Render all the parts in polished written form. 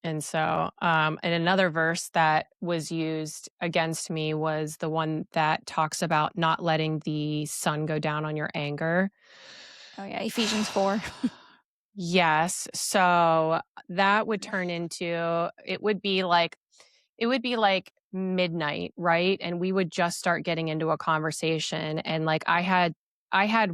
And so, and another verse that was used against me was the one that talks about not letting the sun go down on your anger. Oh yeah, Ephesians 4. Yes. So that would turn into it would be like midnight, right? And we would just start getting into a conversation and like I had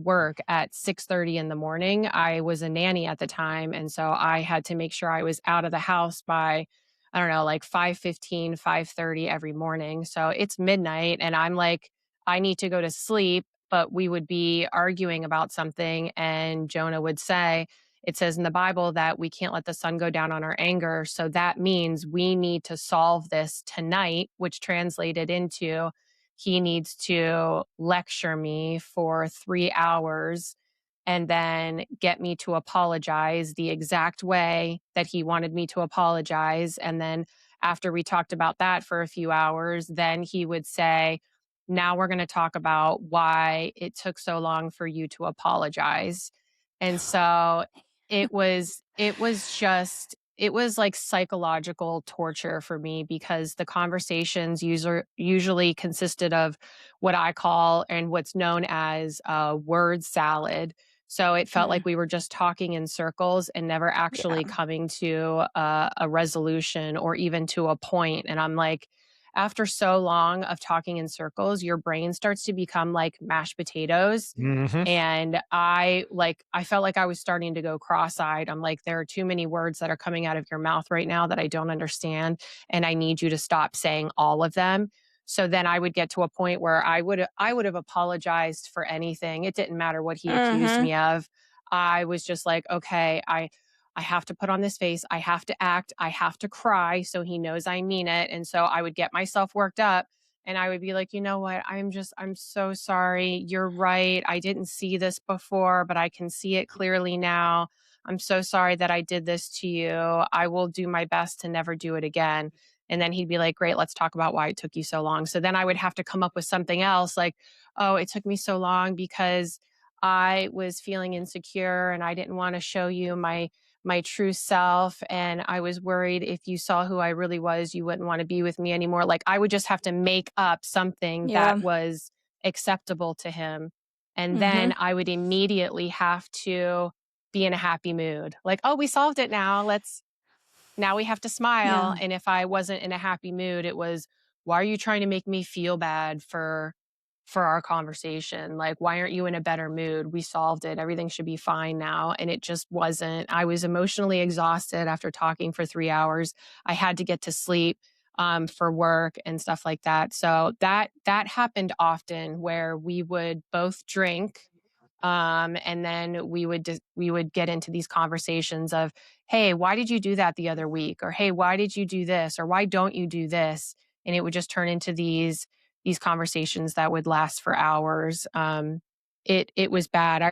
work at 6:30 in the morning. I was a nanny at the time and so I had to make sure I was out of the house by I don't know, like 5:15, 5:30 every morning. So it's midnight and I'm like I need to go to sleep, but we would be arguing about something and Jonah would say, it says in the Bible that we can't let the sun go down on our anger. So that means we need to solve this tonight, which translated into he needs to lecture me for 3 hours and then get me to apologize the exact way that he wanted me to apologize. And then after we talked about that for a few hours, then he would say, now we're going to talk about why it took so long for you to apologize. And so it was like psychological torture for me because the conversations usually consisted of what I call and what's known as word salad. So it felt like Mm, we were just talking in circles and never actually yeah. coming to a resolution or even to a point. And I'm like, after so long of talking in circles, your brain starts to become like mashed potatoes. Mhm. And I felt like I was starting to go cross-eyed. I'm like, there are too many words that are coming out of your mouth right now that I don't understand. And I need you to stop saying all of them. So then I would get to a point where I would have apologized for anything. It didn't matter what he accused Mhm. me of. I was just like, okay, I have to put on this face. I have to act. I have to cry so he knows I mean it. And so I would get myself worked up and I would be like, you know what? I'm so sorry. You're right. I didn't see this before, but I can see it clearly now. I'm so sorry that I did this to you. I will do my best to never do it again. And then he'd be like, great, let's talk about why it took you so long. So then I would have to come up with something else like, oh, it took me so long because I was feeling insecure and I didn't want to show you my true self and I was worried if you saw who I really was you wouldn't want to be with me anymore. Like I would just have to make up something that Yeah. was acceptable to him and then Mhm. I would immediately have to be in a happy mood. Like, "Oh, we solved it now. Let's now we have to smile." Yeah. And if I wasn't in a happy mood, it was, "Why are you trying to make me feel bad for our conversation? Like, why aren't you in a better mood? We solved it. Everything should be fine now." And it just wasn't. I was emotionally exhausted after talking for 3 hours. I had to get to sleep for work and stuff like that. So that happened often where we would both drink and then we would get into these conversations of, "Hey, why did you do that the other week?" Or, "Hey, why did you do this?" Or, "Why don't you do this?" And it would just turn into these conversations that would last for hours. It was bad.